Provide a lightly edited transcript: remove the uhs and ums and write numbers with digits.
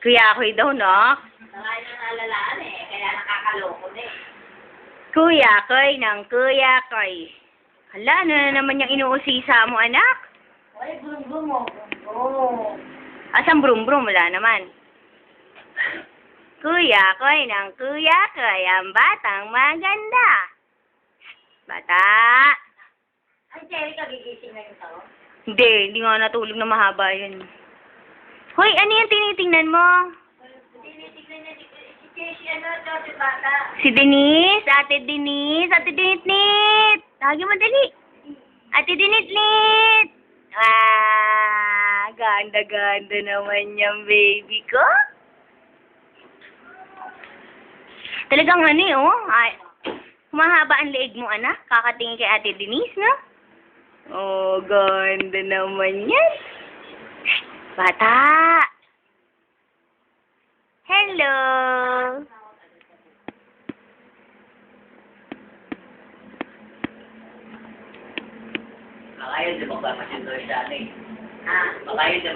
Kuya Koy daw, no? Nakain na nalalaan eh, kaya nakakaloko na eh. Kuya Koy ng Kuya Koy. Hala, ano na naman yung inuusisa mo, anak? Ay, brum-brum mo. Oo. Asang brum-brum? Wala naman. Kuya Koy ng Kuya Koy, ang batang maganda. Bata. Ay, Cherry, kagigising na yung tao? Hindi nga natulog na mahaba yun. Hoy, ano yung tinitingnan mo? Tinitignan niya si Casey, ano daw, si bata. Si Denise, Ate Denise, Ate Dinit-nit. Tawagin mo dali. Ate Dinit-nit. Ah, ganda-ganda naman yung baby ko. Talagang ano eh, oh. Ay, mahaba ang leeg mo, anak. Kakatingin kay Ate Denise, no? Oh, ganda naman yan. Bata. Hello. Baka yun, di ba, papasin doon siya, eh. Ha? Baka yun, di ba,